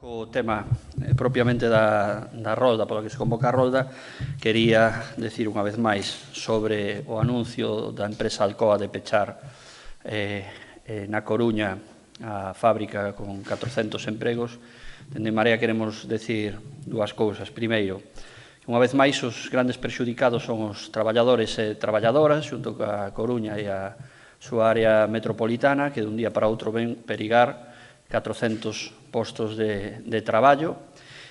Co tema propiamente da rolda, pola que se convoca a rolda, quería decir unha vez máis sobre o anuncio da empresa Alcoa de pechar na Coruña a fábrica con 400 empregos. Dende Marea queremos decir dúas cousas. Primeiro, unha vez máis os grandes perxudicados son os traballadores e traballadoras, xunto coa Coruña e a súa área metropolitana, que dun día para outro ven perigar 400 postos de traballo,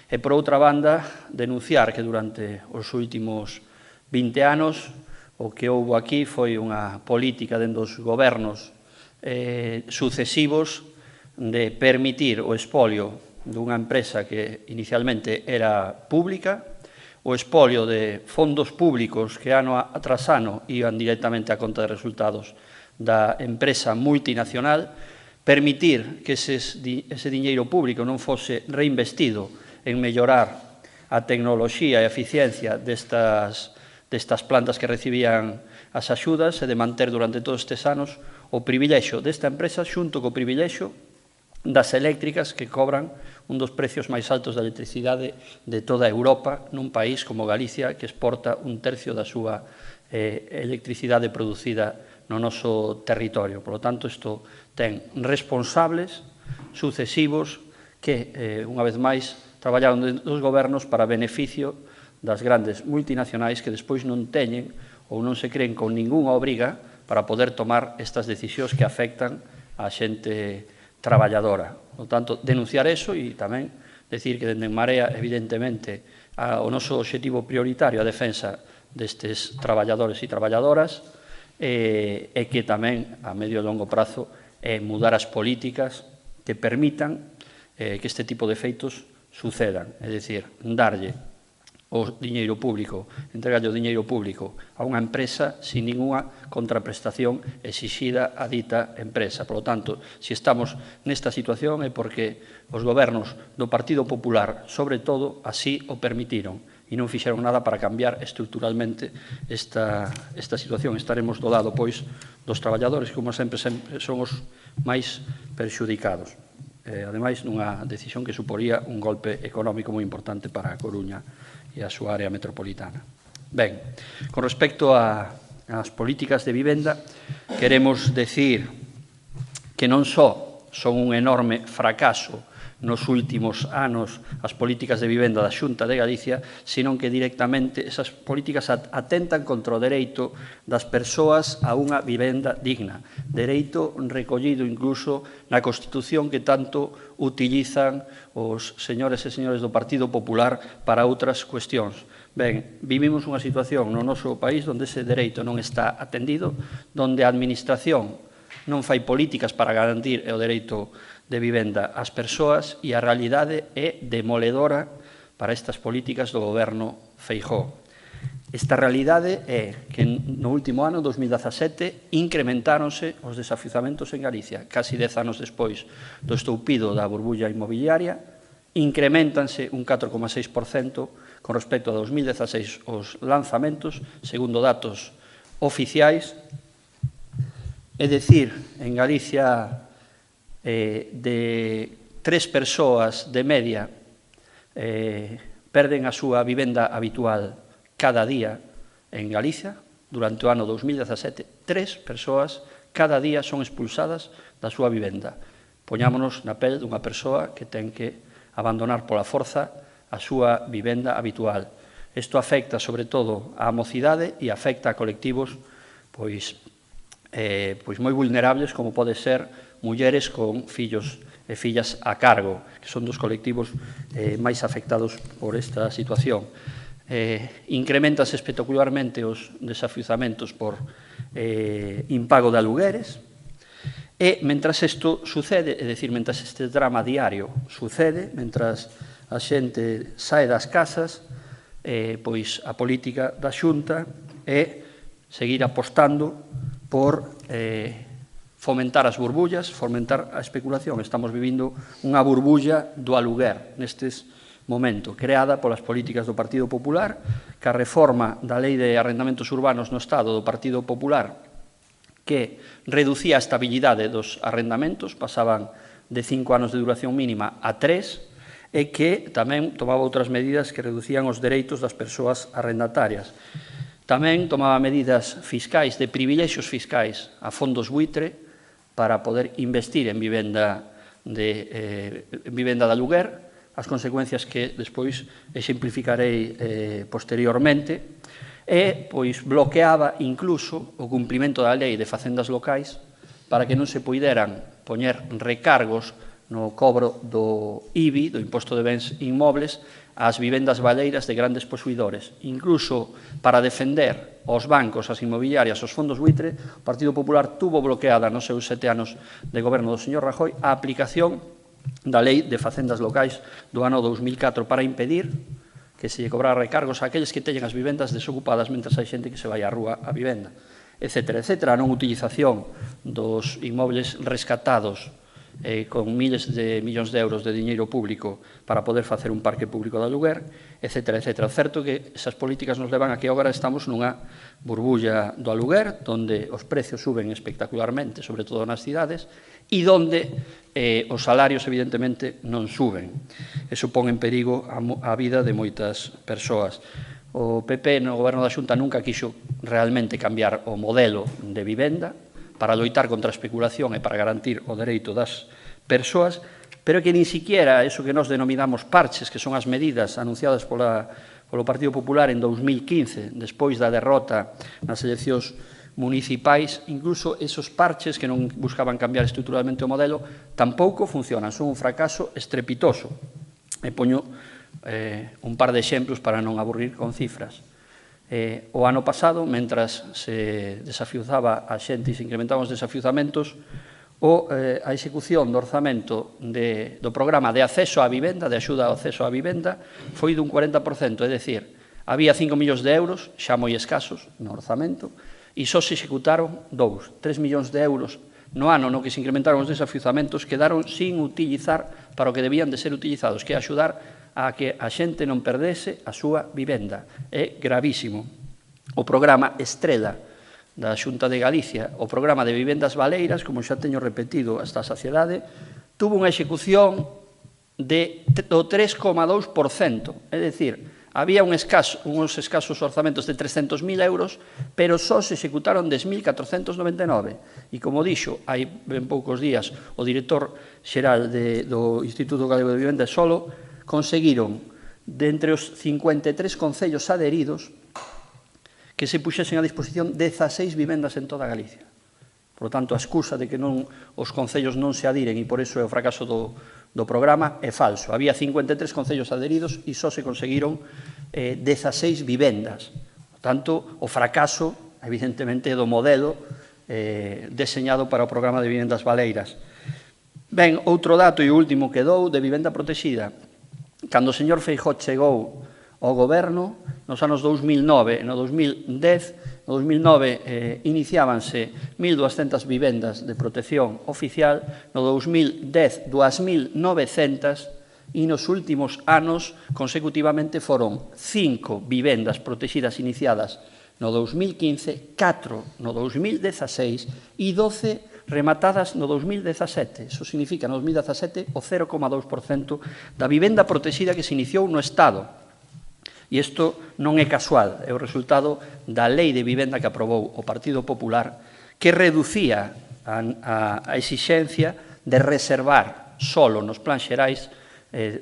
e, por outra banda, denunciar que durante os últimos 20 anos o que houbo aquí foi unha política dentro dos gobernos sucesivos de permitir o expolio dunha empresa que inicialmente era pública, o expolio de fondos públicos que ano tras ano iban directamente á conta de resultados da empresa multinacional, permitir que ese diñeiro público non fose reinvestido en mellorar a tecnoloxía e a eficiencia destas plantas que recibían as axudas e de manter durante todos estes anos o privilexio desta empresa xunto co privilexio das eléctricas que cobran un dos precios máis altos da electricidade de toda Europa nun país como Galicia que exporta un tercio da súa electricidade producida no noso territorio. Por lo tanto, isto ten responsables sucesivos que, unha vez máis, traballaron dos gobernos para beneficio das grandes multinacionais que despois non teñen ou non se creen con ningunha obriga para poder tomar estas decisións que afectan á xente traballadora. Por tanto, denunciar eso e tamén decir que dende En Marea, evidentemente, o noso obxectivo prioritario é a defensa destes traballadores e traballadoras e que tamén a medio e longo prazo é mudar as políticas que permitan que este tipo de feitos sucedan, é dicir, darlle o diñeiro público, entregarlle o diñeiro público a unha empresa sin ninguna contraprestación exixida a dita empresa. Por lo tanto, se estamos nesta situación é porque os gobernos do Partido Popular, sobre todo, así o permitiron e non fixeron nada para cambiar estruturalmente esta situación. Estaremos do lado, pois, dos traballadores, que, como sempre, son os máis perxudicados. Ademais, nunha decisión que suporía un golpe económico moi importante para a Coruña e a súa área metropolitana. Ben, con respecto ás políticas de vivenda, queremos decir que non só son un enorme fracaso nos últimos anos as políticas de vivenda da Xunta de Galicia, senón que directamente esas políticas atentan contra o dereito das persoas a unha vivenda digna, dereito recollido incluso na Constitución que tanto utilizan os señores e señores do Partido Popular para outras cuestións. Ben, vivimos unha situación no noso país onde ese dereito non está atendido, onde a Administración non fai políticas para garantir o dereito de vivenda ás persoas e a realidade é demoledora para estas políticas do goberno Feijóo. Esta realidade é que no último ano, 2017, incrementáronse os desafiuzamentos en Galicia. Casi 10 anos despois do estoupido da burbulla inmobiliaria, incrementanse un 4,6% con respecto a 2016 os lanzamentos, segundo datos oficiais. É dicir, en Galicia, de 3 persoas de media perden a súa vivenda habitual cada día en Galicia. Durante o ano 2017, 3 persoas cada día son expulsadas da súa vivenda. Poñámonos na pel dunha persoa que ten que abandonar pola forza a súa vivenda habitual. Isto afecta, sobre todo, á mocidade e afecta a colectivos pois moi vulnerables, como pode ser mulleres con fillos e fillas a cargo, que son dos colectivos máis afectados por esta situación. Incrementanse espectacularmente os desafiuzamentos por impago de alugueres e, mentras isto sucede, é dicir, mentras este drama diario sucede, mentras a xente sae das casas, pois a política da Xunta é seguir apostando por fomentar as burbullas, fomentar a especulación. Estamos vivindo unha burbulla do aluguer nestes momentos, creada polas políticas do Partido Popular, que a reforma da Lei de Arrendamentos Urbanos no Estado do Partido Popular, que reducía a estabilidade dos arrendamentos, pasaban de 5 anos de duración mínima a 3, e que tamén tomaba outras medidas que reducían os dereitos das persoas arrendatarias. Tamén tomaba medidas fiscais, de privilexios fiscais a fondos buitre para poder investir en vivenda de aluguer, as consecuencias que despois exemplificarei posteriormente, e pois bloqueaba incluso o cumprimento da lei de facendas locais para que non se poideran poñer recargos no cobro do IBI, do Imposto de Bens Inmobles, ás vivendas baleiras de grandes posuidores. Incluso para defender os bancos, as inmobiliarias, os fondos buitre, o Partido Popular tuvo bloqueada nos seus 7 anos de goberno do señor Rajoy a aplicación da lei de facendas locais do ano 2004 para impedir que se lle cobrara recargos a aqueles que teñen as vivendas desocupadas mentre hai xente que se vai á rúa a vivenda, etc. A non utilización dos inmobles rescatados con miles de millóns de euros de diñeiro público para poder facer un parque público de aluguer, etc. O certo é que esas políticas nos levan a que agora estamos nunha burbulla do aluguer, onde os precios suben espectacularmente, sobre todo nas cidades, e onde os salarios, evidentemente, non suben. Eso pon en perigo a vida de moitas persoas. O PP no goberno da Xunta nunca quixo realmente cambiar o modelo de vivenda para loitar contra a especulación e para garantir o dereito das persoas, pero que nin siquiera eso que nos denominamos parches, que son as medidas anunciadas polo Partido Popular en 2015, despois da derrota nas eleccións municipais, incluso esos parches que non buscaban cambiar estruturalmente o modelo, tampouco funcionan, son un fracaso estrepitoso. E poño un par de exemplos para non aburrir con cifras. O ano pasado, mentras se desafiuzaba a xente e se incrementaban os desafiuzamentos, a execución do orzamento do programa de acceso á vivenda, de axuda ao acceso á vivenda, foi dun 40%, é dicir, había 5 millóns de euros, xa moi escasos no orzamento, e só se executaron 3 millóns de euros no ano no que se incrementaron os desafiuzamentos, quedaron sin utilizar para o que debían de ser utilizados, que é axudar a que a xente non perdese a súa vivenda. É gravísimo. O programa Estrela da Xunta de Galicia, o programa de vivendas baleiras, como xa teño repetido hasta a saciedade, tuvo unha execución do 3,2%. É dicir, había uns escasos orzamentos de 300.000 euros, pero só se executaron 10.499. E como dixo hai ben poucos días o director xeral do Instituto Galego de Vivenda, solo conseguiron, de entre os 53 concellos adheridos, que se puxesen a disposición 16 vivendas en toda Galicia. Por tanto, a excusa de que os concellos non se adiren e por iso é o fracaso do programa é falso. Había 53 concellos adheridos e só se conseguiron 16 vivendas. Por tanto, o fracaso, evidentemente, é do modelo deseñado para o programa de vivendas baleiras. Ben, outro dato e o último que dou de vivenda protexida. Cando o señor Feijóo chegou ao goberno, nos anos 2009 e no 2010, no 2009 iniciábanse 1.200 vivendas de protección oficial, no 2010 2.900 e nos últimos anos consecutivamente foron 5 vivendas protegidas iniciadas no 2015, 4 no 2016 e 12 rematadas no 2017. Iso significa, no 2017, o 0,2% da vivenda protexida que se iniciou no Estado. E isto non é casual, é o resultado da lei de vivenda que aprobou o Partido Popular, que reducía a exixencia de reservar solo nos plans xerais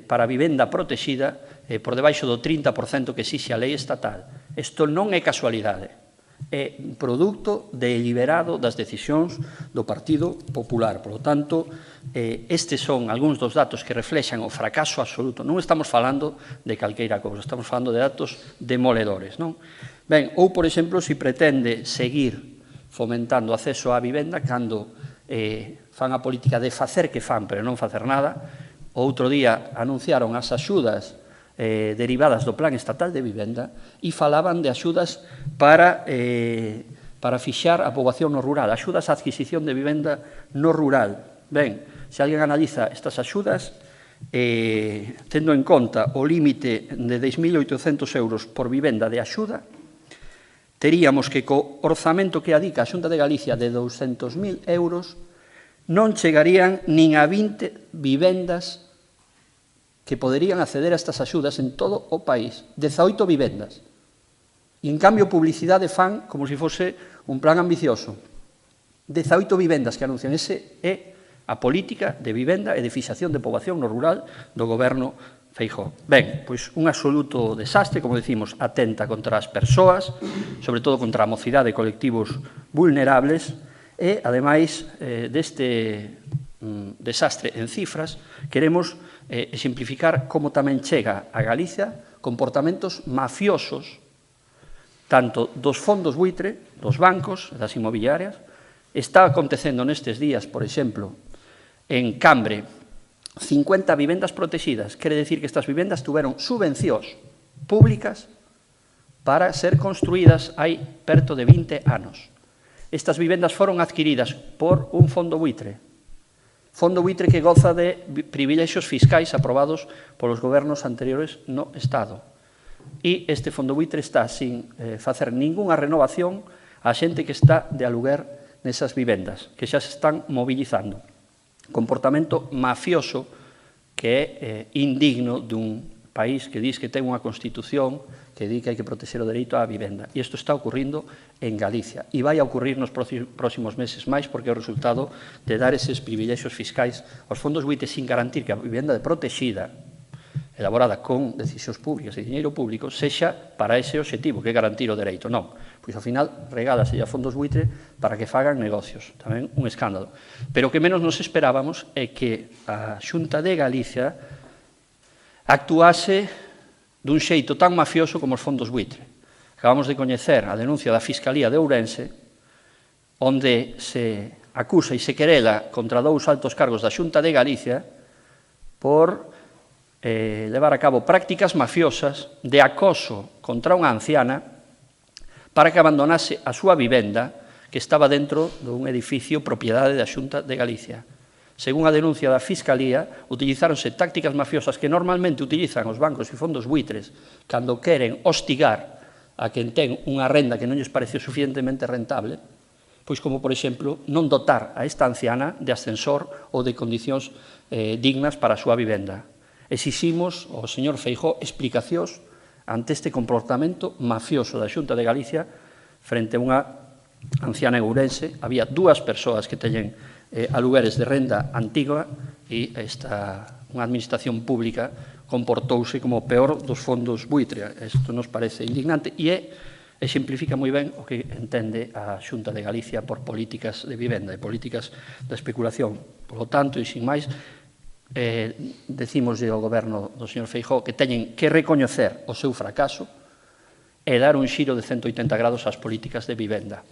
para a vivenda protexida por debaixo do 30% que exixe a lei estatal. Isto non é casualidade. É produto deliberado das decisións do Partido Popular. Por lo tanto, estes son algúns dos datos que reflexan o fracaso absoluto. Non estamos falando de calqueira cousa, estamos falando de datos demoledores. Ben, ou, por exemplo, se pretende seguir fomentando o acceso á vivenda cando fan a política de facer que fan, pero non facer nada. Outro día anunciaron as axudas derivadas do Plan Estatal de Vivenda e falaban de axudas para fixar a poboación no rural, axudas á adquisición de vivenda no rural. Ben, se alguén analiza estas axudas, tendo en conta o límite de 10.800 euros por vivenda de axuda, teríamos que co orzamento que adica a Xunta de Galicia de 200.000 euros non chegarían nin a 20 vivendas que poderían acceder a estas axudas en todo o país. 18 vivendas. E, en cambio, publicidade fan como se fose un plan ambicioso. 18 vivendas que anuncian. Ese é a política de vivenda e de fixación de poboación no rural do goberno Feijóo. Ben, pois un absoluto desastre, como decimos, atenta contra as persoas, sobre todo contra a mocidade e colectivos vulnerables, e, ademais deste desastre en cifras, queremos exemplificar como tamén chega a Galicia comportamentos mafiosos, tanto dos fondos buitre, dos bancos, das inmobiliarias. Está acontecendo nestes días, por exemplo, en Cambre, 50 vivendas protegidas. Quere decir que estas vivendas tuveron subvencións públicas para ser construídas hai perto de 20 anos. Estas vivendas foron adquiridas por un fondo buitre que goza de privilexios fiscais aprobados polos gobernos anteriores no Estado. E este fondo buitre está sin facer ningunha renovación a xente que está de aluguer nesas vivendas, que xa se están mobilizando. Comportamento mafioso que é indigno dun país que diz que ten unha Constitución que di que hai que proteger o dereito á vivenda. E isto está ocurrindo en Galicia. E vai a ocurrir nos próximos meses máis porque é o resultado de dar eses privilexios fiscais aos fondos buitres sin garantir que a vivenda protegida, elaborada con decisións públicas e diñeiro público, sexa para ese obxectivo, que é garantir o dereito. Non, pois ao final regálase a fondos buitre para que fagan negocios. Tamén un escándalo. Pero o que menos nos esperábamos é que a Xunta de Galicia actuase dun xeito tan mafioso como os fondos buitre. Acabamos de coñecer a denuncia da Fiscalía de Ourense, onde se acusa e se querela contra 2 altos cargos da Xunta de Galicia por levar a cabo prácticas mafiosas de acoso contra unha anciana para que abandonase a súa vivenda que estaba dentro dun edificio propiedade da Xunta de Galicia. Según a denuncia da Fiscalía, utilizáronse tácticas mafiosas que normalmente utilizan os bancos e fondos buitres cando queren hostigar a quen ten unha renda que non lles pareceu suficientemente rentable, pois como, por exemplo, non dotar a esta anciana de ascensor ou de condicións dignas para a súa vivenda. Exiximos ao señor Feijóo explicacións ante este comportamento mafioso da Xunta de Galicia frente a unha anciana en Ourense. Había 2 persoas que teñen alugueres de renda antigua e unha administración pública comportouse como o peor dos fondos buitre. Isto nos parece indignante e exemplifica moi ben o que entende a Xunta de Galicia por políticas de vivenda e políticas de especulación. Por lo tanto, e sin máis, decimoslle ao goberno do señor Feijóo que teñen que recoñecer o seu fracaso e dar un xiro de 180 grados ás políticas de vivenda.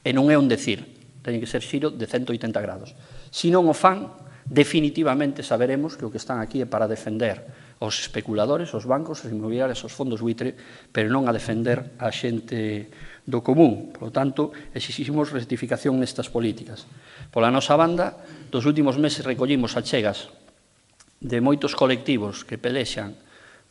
E non é un decir, teñen que ser xiro de 180 grados. Se non o fan, definitivamente saberemos que o que están aquí é para defender os especuladores, os bancos, os inmobiliarios, os fondos buitre, pero non a defender a xente do común. Por lo tanto, exiximos rectificación nestas políticas. Pola nosa banda, dos últimos meses recollimos achegas de moitos colectivos que pelexan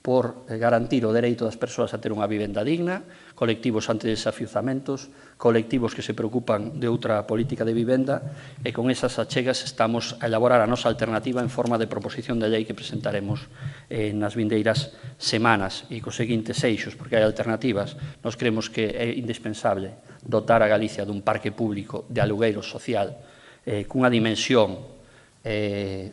por garantir o dereito das persoas a ter unha vivenda digna, colectivos antidesafiuzamentos, colectivos que se preocupan de outra política de vivenda, e con esas achegas estamos a elaborar a nosa alternativa en forma de proposición de lei que presentaremos nas vindeiras semanas e cos seguintes eixos, porque hai alternativas. Nos creemos que é indispensable dotar a Galicia dun parque público de alugueiro social cunha dimensión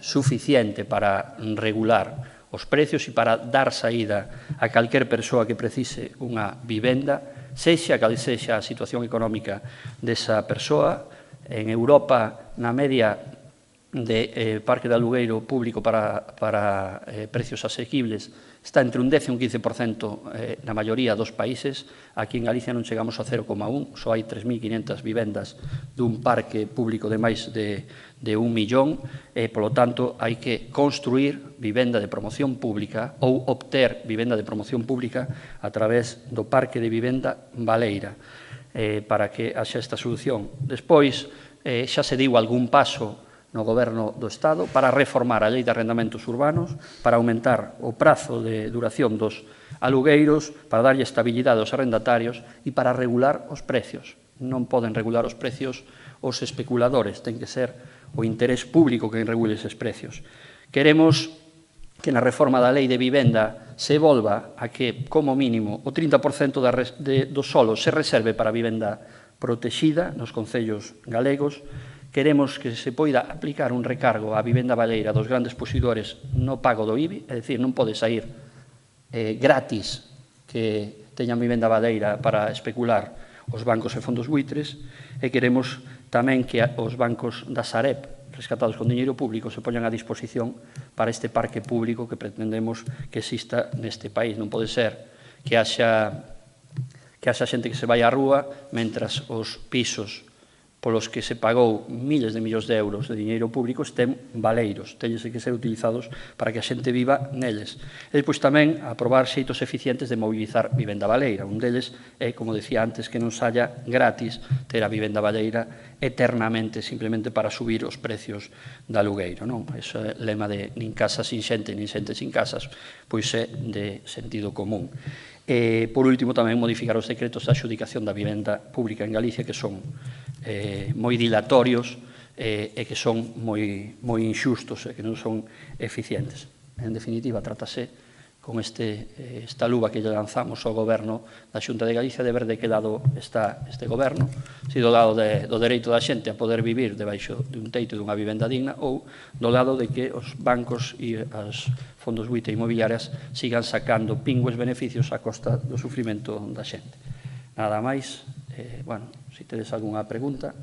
suficiente para regular os precios e para dar saída a calquer persoa que precise unha vivenda, sexa cal sexa a situación económica desa persoa. En Europa, na media de parque de alugueiro público para precios asequibles está entre un 10 e un 15% na maioría dos países. Aquí en Galicia non chegamos a 0,1, só hai 3.500 vivendas dun parque público de máis de 1 millón, e, polo tanto, hai que construir vivenda de promoción pública ou obter vivenda de promoción pública a través do parque de vivenda baleira para que haxa esta solución. Despois, xa se diu algún paso no Goberno do Estado para reformar a Lei de Arrendamentos Urbanos, para aumentar o prazo de duración dos alugueiros, para darlle estabilidade aos arrendatarios e para regular os precios. Non poden regular os precios os especuladores, ten que ser o interés público que regule eses precios. Queremos que na reforma da lei de vivenda se volva a que, como mínimo, o 30% do solo se reserve para a vivenda protexida nos concellos galegos. Queremos que se poida aplicar un recargo á vivenda baleira dos grandes posuidores no pago do IBI, é dicir, non pode sair gratis que teñan vivenda baleira para especular os bancos e fondos buitres, e queremos tamén que os bancos da Sareb, rescatados con diñeiro público, se poñan a disposición para este parque público que pretendemos que exista neste país. Non pode ser que haxa xente que se vai á rúa mentras os pisos polos que se pagou miles de millóns de euros de diñeiro público estén baleiros, teñense que ser utilizados para que a xente viva neles. E depois tamén aprobar xeitos eficientes de mobilizar vivenda baleira. Un deles é, como decía antes, que non saia gratis ter a vivenda baleira eternamente, simplemente para subir os precios da alugueiro. Ese é o lema de nin casa sin xente, nin xente sin casas, pois é de sentido común. E, por último, tamén modificar os decretos de adxudicación da vivenda pública en Galicia, que son moi dilatorios e que son moi inxustos e que non son eficientes. En definitiva, trátase con esta luva que lle lanzamos ao Goberno da Xunta de Galicia de ver de que lado está este Goberno, se do lado do dereito da xente a poder vivir debaixo dun teito dunha vivenda digna ou do lado de que os bancos e os fondos buitre inmobiliarias sigan sacando pingües beneficios a costa do sufrimento da xente. Nada máis. Bueno, se tedes algunha pregunta.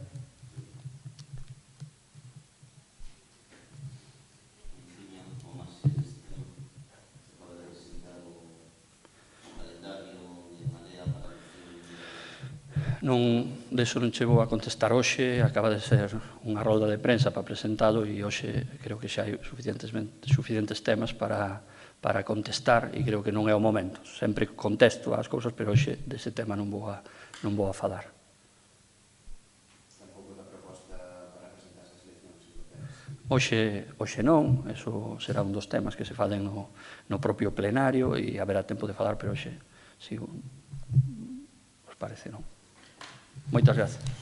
Deso non che vou a contestar hoxe, acaba de ser unha rolda de prensa para presentalo e hoxe creo que xa hai suficientes temas para contestar e creo que non é o momento. Sempre contesto as cousas, pero hoxe dese tema non vou a falar. Tampouco da proposta para presentarse as eleccións europeas? Hoxe non, eso será un dos temas que se falen no propio plenario e haberá tempo de falar, pero hoxe, se os parece, non. Moitas grazas.